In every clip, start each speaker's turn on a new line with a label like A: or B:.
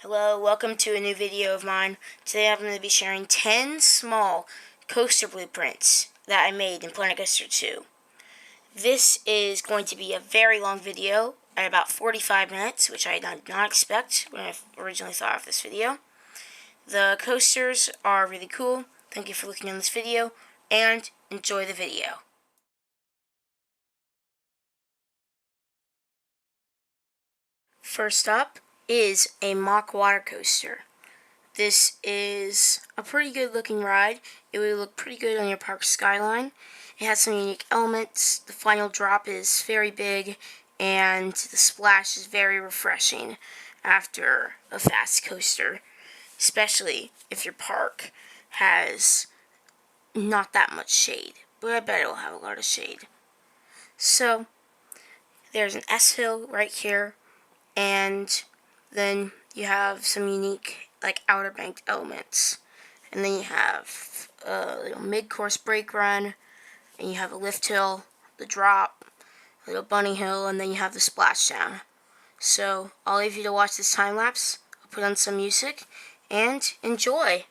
A: Hello, welcome to a new video of mine. Today I'm going to be sharing 10 small coaster blueprints that I made in Planet Coaster 2. This is going to be a very long video at about 45 minutes, which I did not expect when I originally thought of this video. The coasters are really cool. Thank you for looking at this video, and enjoy the video. First up is a mock water coaster. This is a pretty good looking ride. It would look pretty good on your park skyline. It has some unique elements. The final drop is very big, and the splash is very refreshing after a fast coaster, especially if your park has not that much shade, but I bet it will have a lot of shade. So there's an S-hill right here, and then you have some unique outer banked elements, and then you have a little mid-course brake run, and you have a lift hill, the drop, a little bunny hill, and then you have the splashdown. So I'll leave you to watch this time lapse. I'll put on some music and enjoy.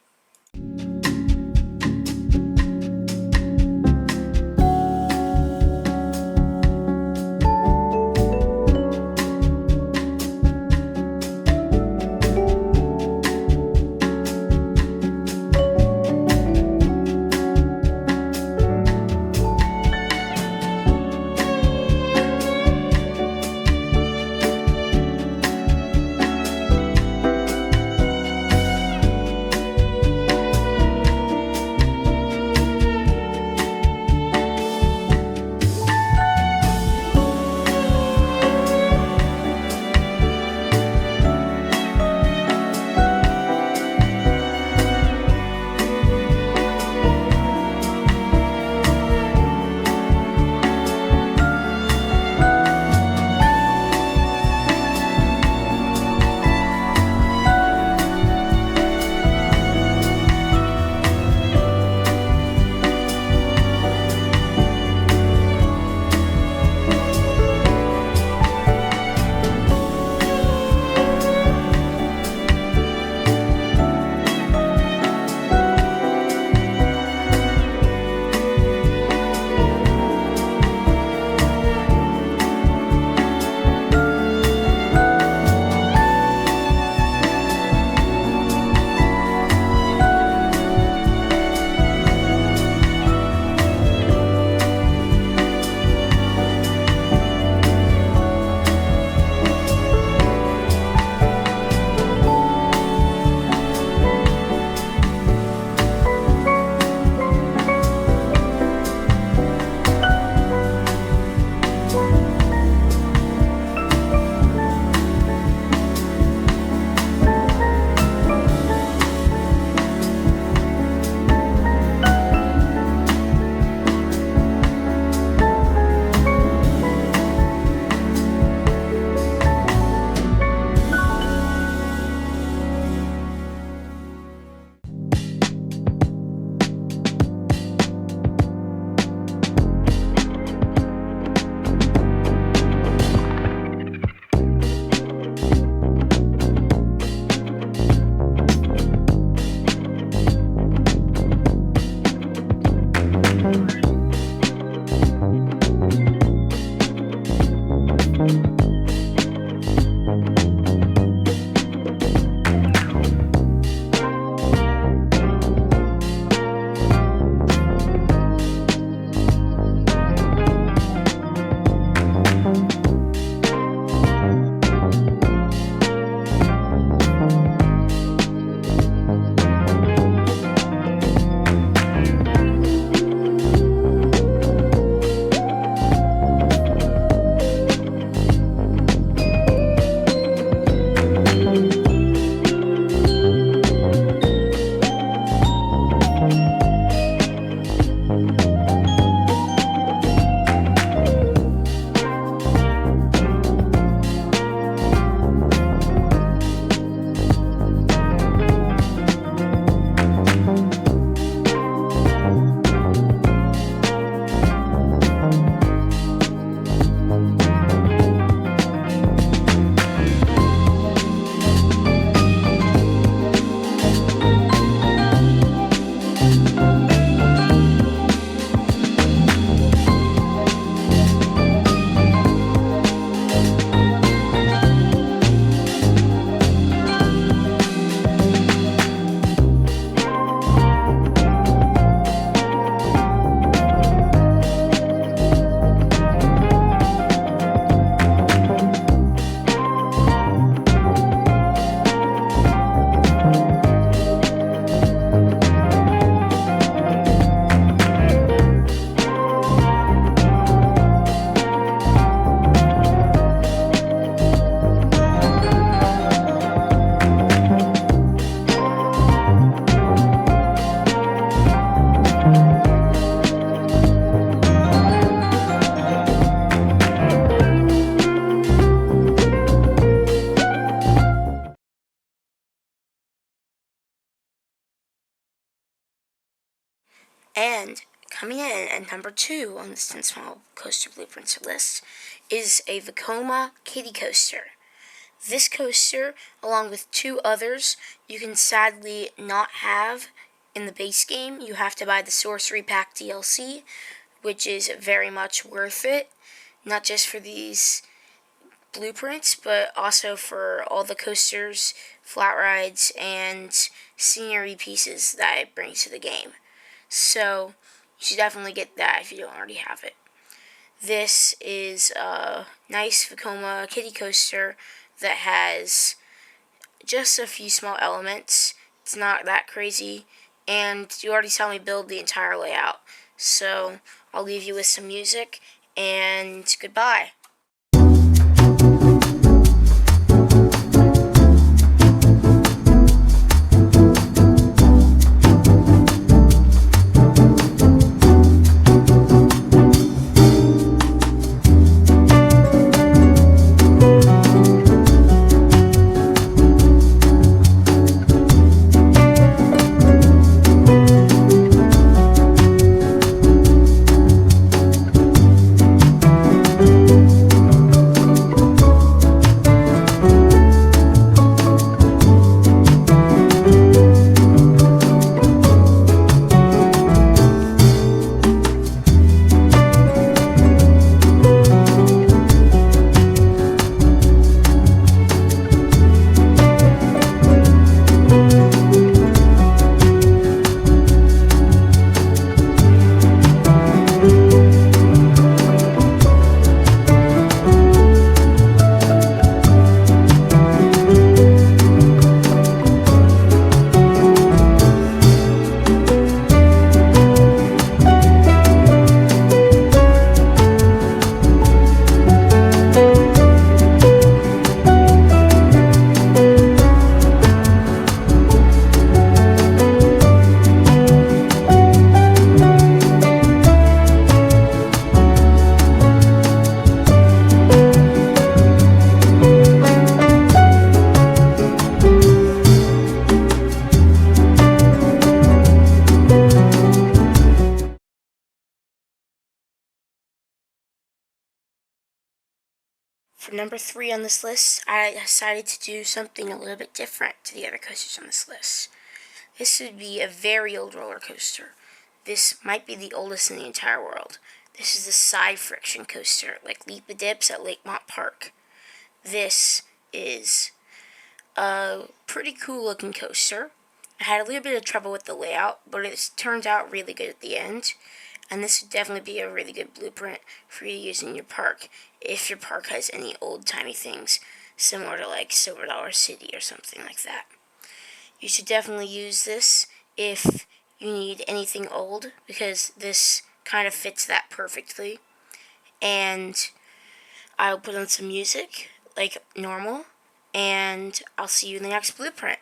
A: And coming in at number 2 on this 10 Small Coaster Blueprints list is a Vekoma Kiddie Coaster. This coaster, along with 2 others, you can sadly not have in the base game. You have to buy the Sorcery Pack DLC, which is very much worth it, not just for these blueprints, but also for all the coasters, flat rides, and scenery pieces that it brings to the game. So you should definitely get that if you don't already have it. This is a nice Vekoma Kiddie Coaster that has just a few small elements. It's not that crazy, and you already saw me build the entire layout. So I'll leave you with some music, and goodbye. For number 3 on this list, I decided to do something a little bit different to the other coasters on this list. This would be a very old roller coaster. This might be the oldest in the entire world. This is the side friction coaster, like Leap Dips at Lakemont Park. This is a pretty cool looking coaster. I had a little bit of trouble with the layout, but it turned out really good at the end. And this would definitely be a really good blueprint for you to use in your park, if your park has any old-timey things, similar to like Silver Dollar City or something like that. You should definitely use this if you need anything old, because this kind of fits that perfectly. And I'll put on some music, like normal, and I'll see you in the next blueprint.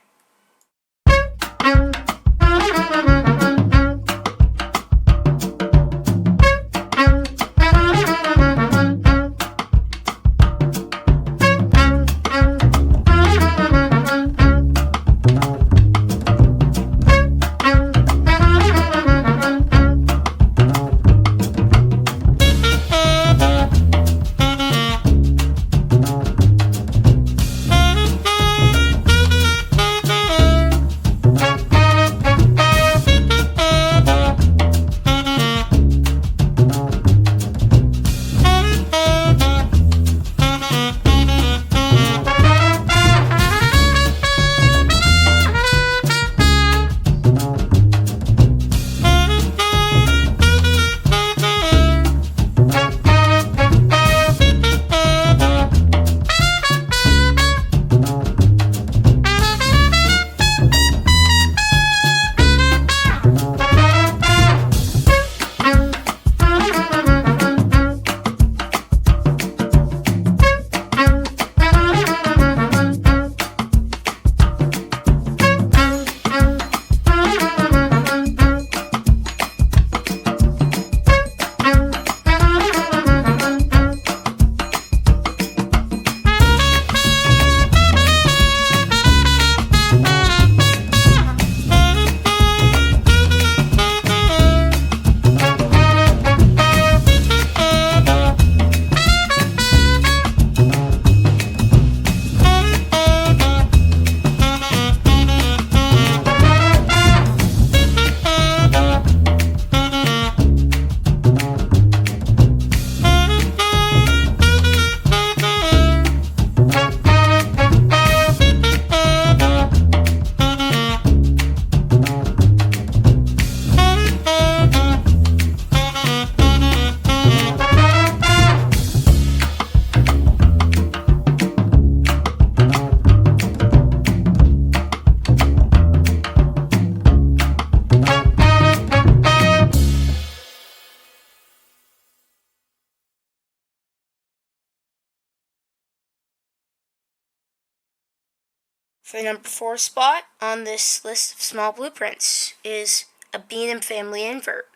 A: For the number 4 spot on this list of small blueprints is a B&M family invert.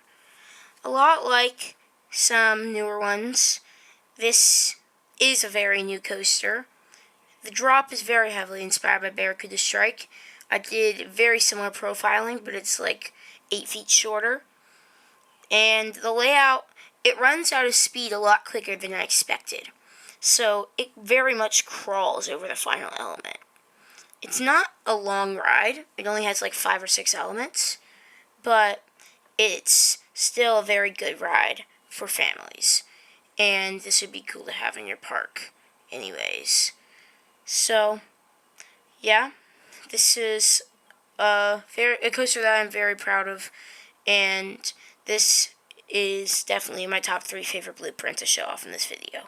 A: A lot like some newer ones, this is a very new coaster. The drop is very heavily inspired by Barracuda Strike. I did very similar profiling, but it's like 8 feet shorter. And the layout, it runs out of speed a lot quicker than I expected. So it very much crawls over the final element. It's not a long ride. It only has like 5 or 6 elements. But it's still a very good ride for families. And this would be cool to have in your park anyways. So, yeah, this is a coaster that I'm very proud of, and this is definitely my top 3 favorite blueprints to show off in this video.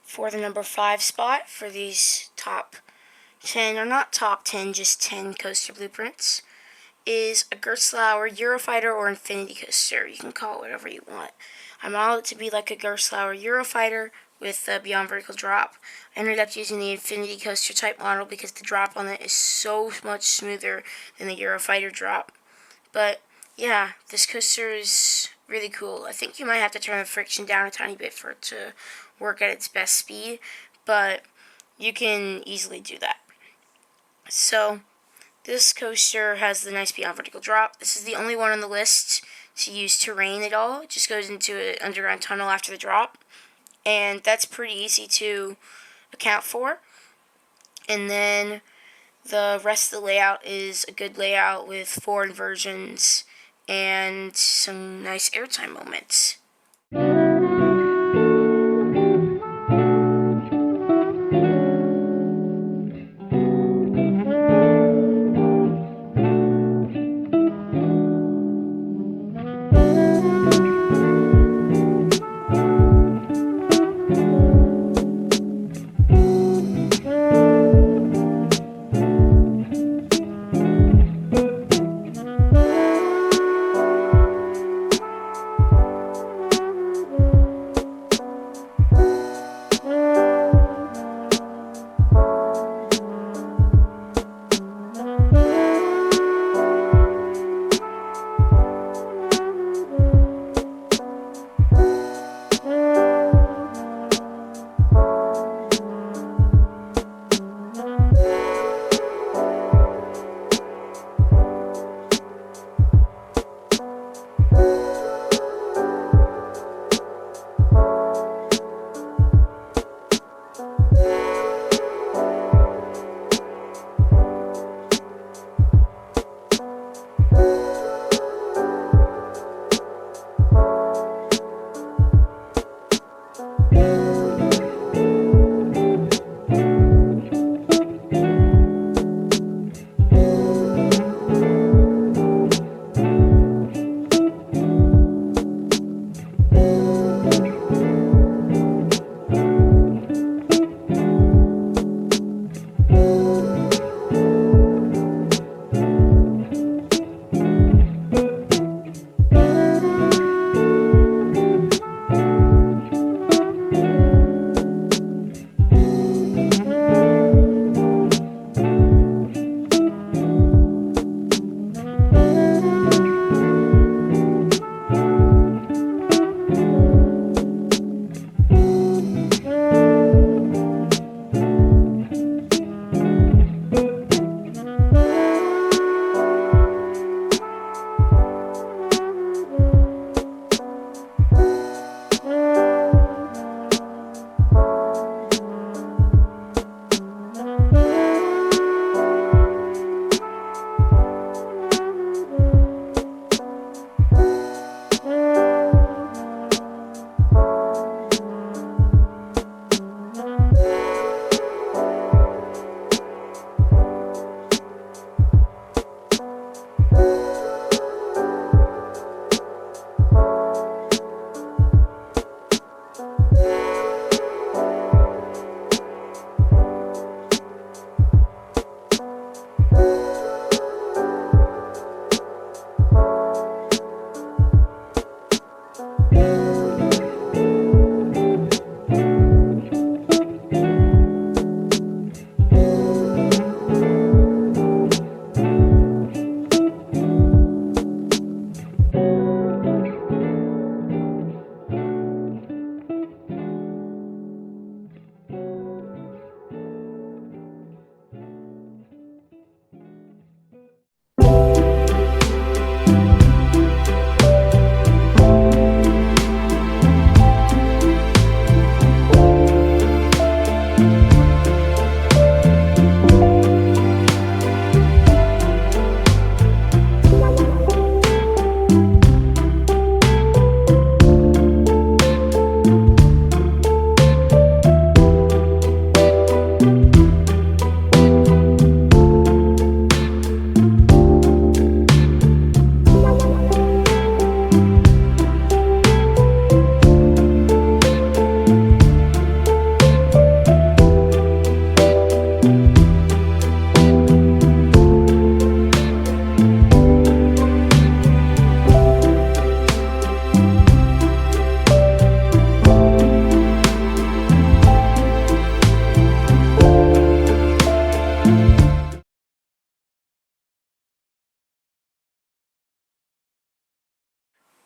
A: For the number 5 spot for these top 10, or not top 10, just 10 coaster blueprints, is a Gerstlauer Eurofighter or Infinity Coaster. You can call it whatever you want. I modeled it to be like a Gerstlauer Eurofighter with a Beyond Vertical Drop. I ended up using the Infinity Coaster type model because the drop on it is so much smoother than the Eurofighter drop. But yeah, this coaster is really cool. I think you might have to turn the friction down a tiny bit for it to work at its best speed, but you can easily do that. So this coaster has the nice Beyond Vertical Drop. This is the only one on the list to use terrain at all. It just goes into an underground tunnel after the drop, and that's pretty easy to account for. And then the rest of the layout is a good layout with 4 inversions and some nice airtime moments.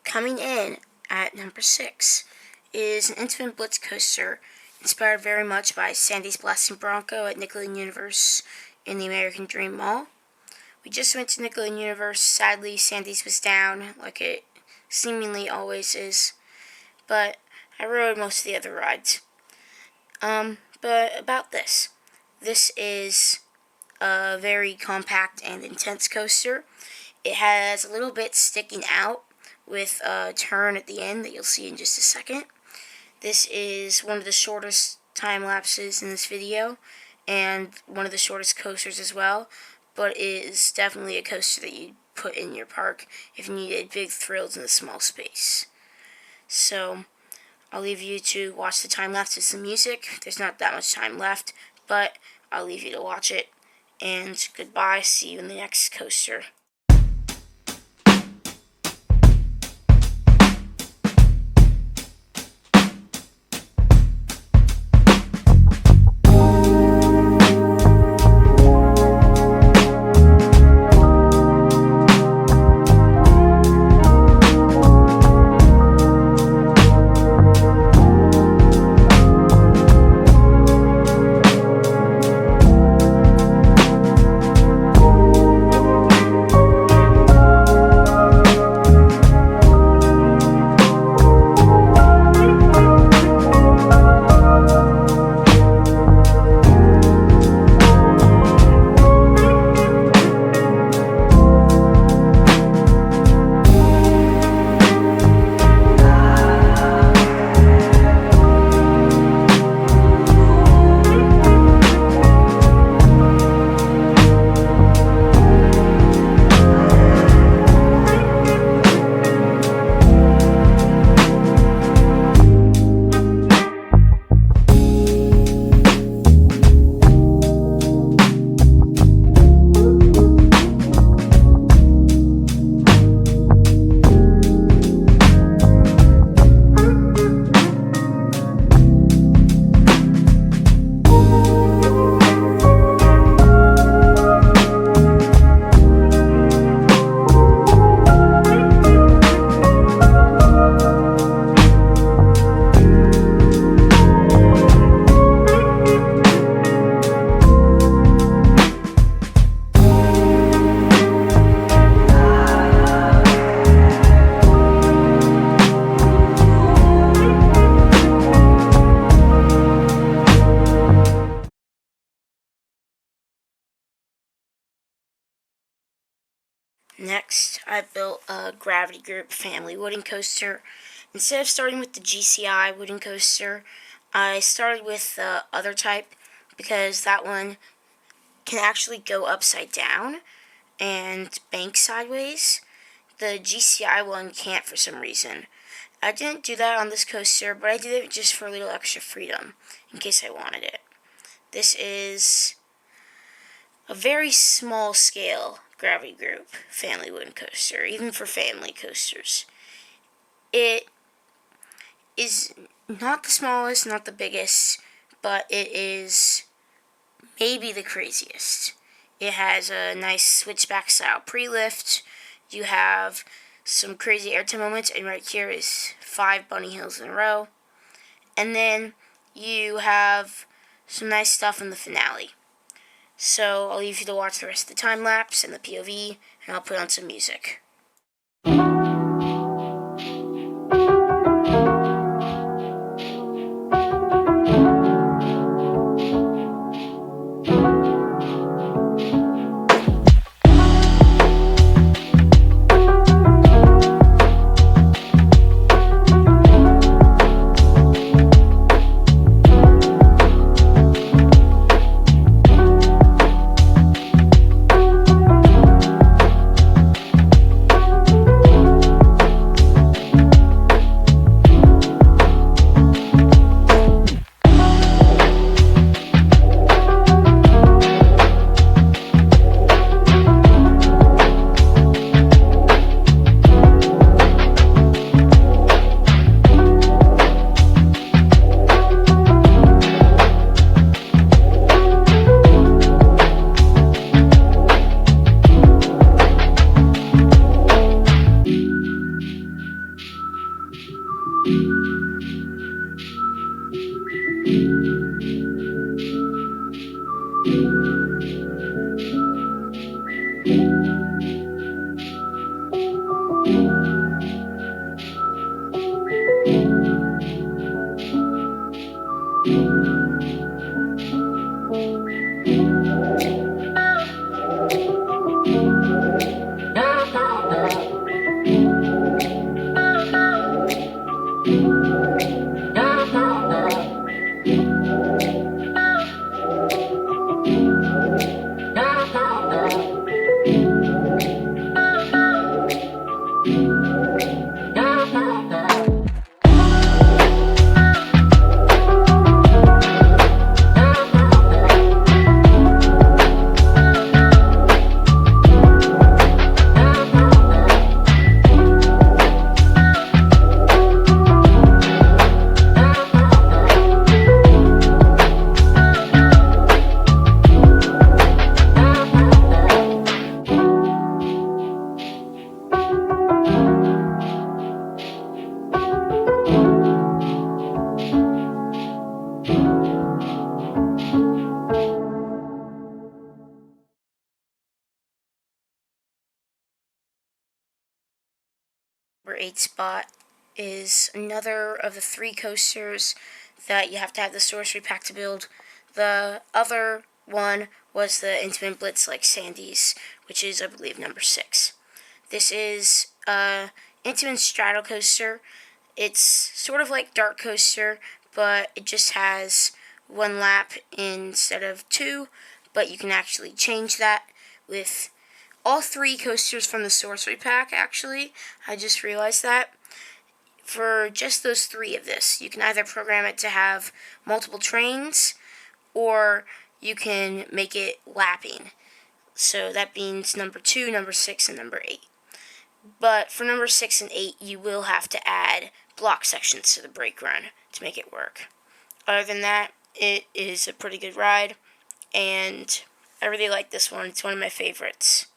A: Coming in at number 6 is an Infinite Blitz coaster inspired very much by Sandy's Blasting Bronco at Nickelodeon Universe in the American Dream Mall. We just went to Nickelodeon Universe. Sadly, Sandy's was down, like it seemingly always is, but I rode most of the other rides. But about this. This is a very compact and intense coaster. It has a little bit sticking out with a turn at the end that you'll see in just a second. This is one of the shortest time lapses in this video, and one of the shortest coasters as well, but it is definitely a coaster that you put in your park if you needed big thrills in a small space. So I'll leave you to watch the time lapse with some music. There's not that much time left, but I'll leave you to watch it. And goodbye. See you in the next coaster. Next, I built a Gravity Group family wooden coaster. Instead of starting with the GCI wooden coaster, I started with the other type because that one can actually go upside down and bank sideways. The GCI one can't for some reason. I didn't do that on this coaster, but I did it just for a little extra freedom in case I wanted it. This is a very small scale Gravity Group family wooden coaster, even for family coasters. It is not the smallest, not the biggest, but it is maybe the craziest. It has a nice switchback style pre-lift. You have some crazy airtime moments, and right here is 5 bunny hills in a row. And then you have some nice stuff in the finale. So I'll leave you to watch the rest of the time lapse and the POV, and I'll put on some music. 8 spot is another of the 3 coasters that you have to have the sorcery pack to build. The other one was the Intimate Blitz like Sandy's, which is, I believe, number 6. This is Intimate Straddle Coaster. It's sort of like Dark Coaster, but it just has 1 lap instead of 2, but you can actually change that with all 3 coasters from the Sorcery Pack, actually. I just realized that. For just those 3 of this, you can either program it to have multiple trains, or you can make it lapping. So that means number 2, number 6, and number 8. But for number 6 and 8, you will have to add block sections to the brake run to make it work. Other than that, it is a pretty good ride, and I really like this one. It's one of my favorites.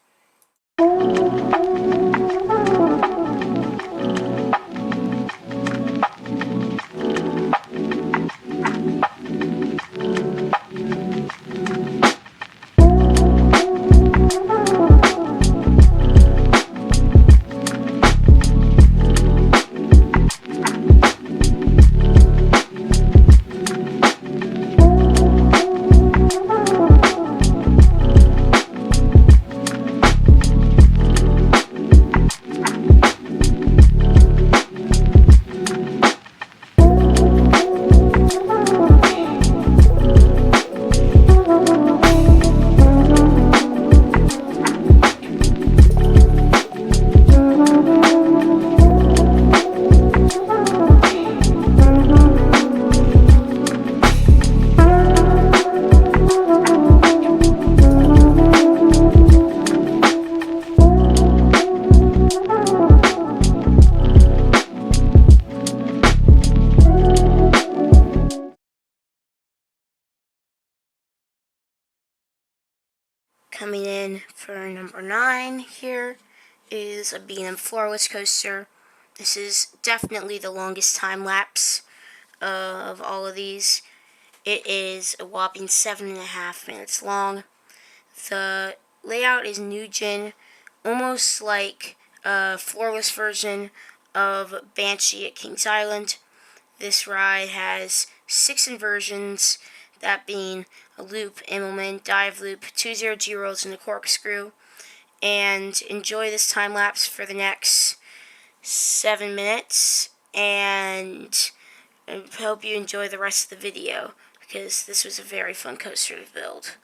A: Coming in for number 9 here is a B&M Floorless Coaster. This is definitely the longest time lapse of all of these. It is a whopping 7.5 minutes long. The layout is new gen, almost like a floorless version of Banshee at Kings Island. This ride has 6 inversions, that being a loop, Immelman, dive loop, 2 0G rolls, and a corkscrew. And enjoy this time lapse for the next 7 minutes, and I hope you enjoy the rest of the video, because this was a very fun coaster to build.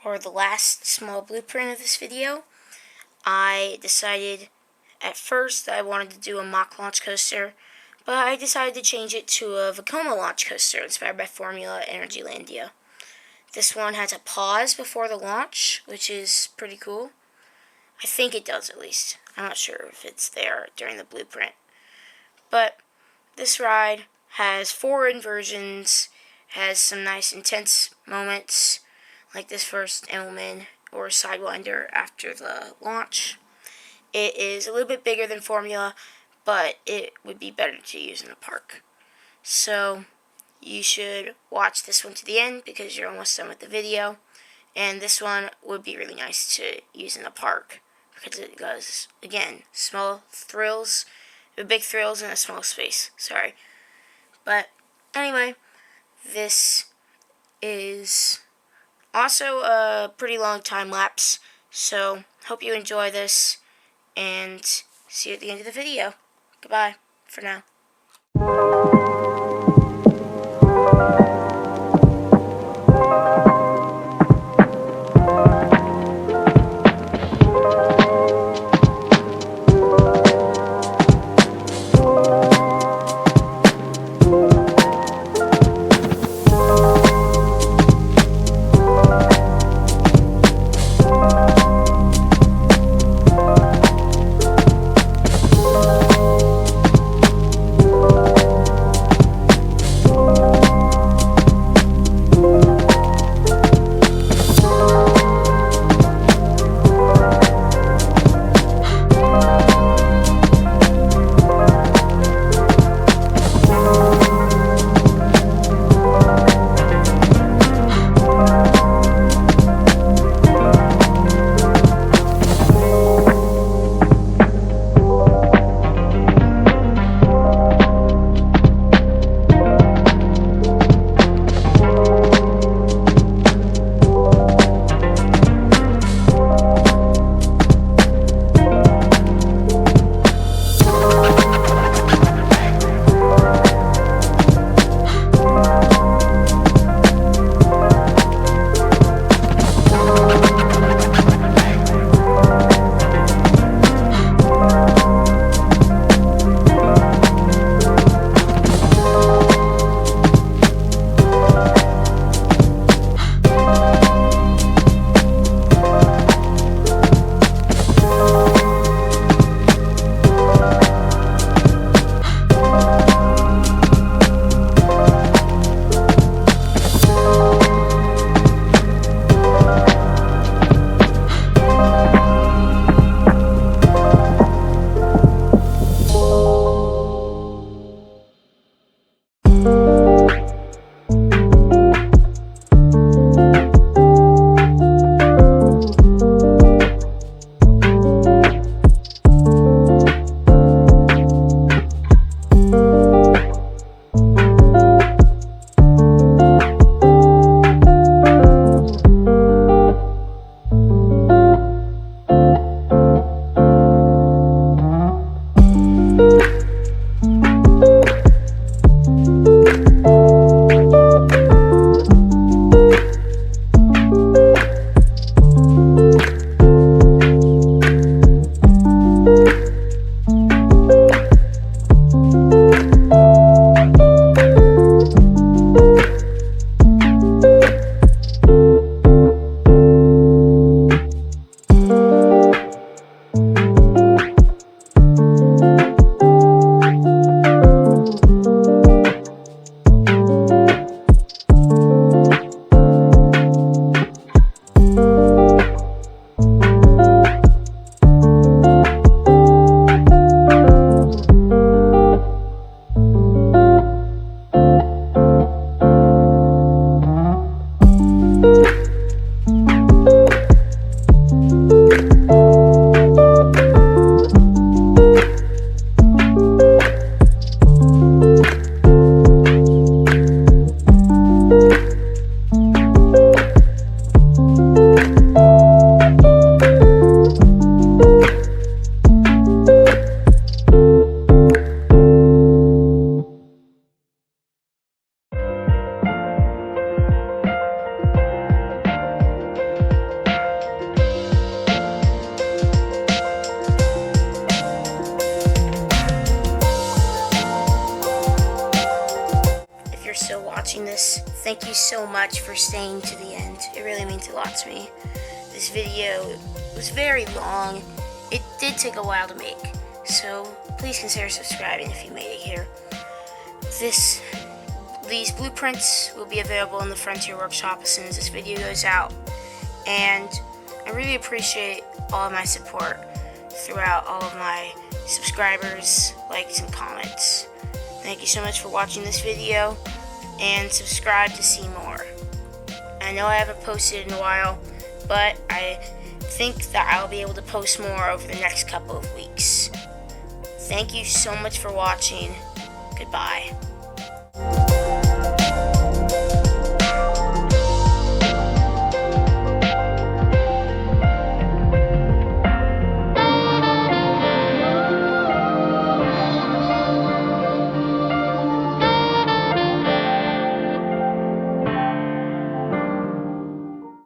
A: For the last small blueprint of this video, I decided at first that I wanted to do a mock launch coaster, but I decided to change it to a Vekoma launch coaster inspired by Formula Energylandia. This one has a pause before the launch, which is pretty cool. I think it does, at least. I'm not sure if it's there during the blueprint. But this ride has 4 inversions, has some nice intense moments, like this first Edelman or Sidewinder after the launch. It is a little bit bigger than Formula, but it would be better to use in a park. So you should watch this one to the end because you're almost done with the video. And this one would be really nice to use in a park because it goes, again, small thrills, big thrills in a small space. Sorry. But anyway, this is also a pretty long time lapse, so hope you enjoy this, and see you at the end of the video. Goodbye for now. thank you so much for staying to the end. It really means a lot to me. This video was very long. It did take a while to make, so please consider subscribing if you made it here. These blueprints will be available in the Frontier Workshop as soon as this video goes out, and I really appreciate all of my support throughout all of my subscribers, likes, and comments. Thank you so much for watching this video, and subscribe to see more. I know I haven't posted in a while, but I think that I'll be able to post more over the next couple of weeks. Thank you so much for watching. Goodbye.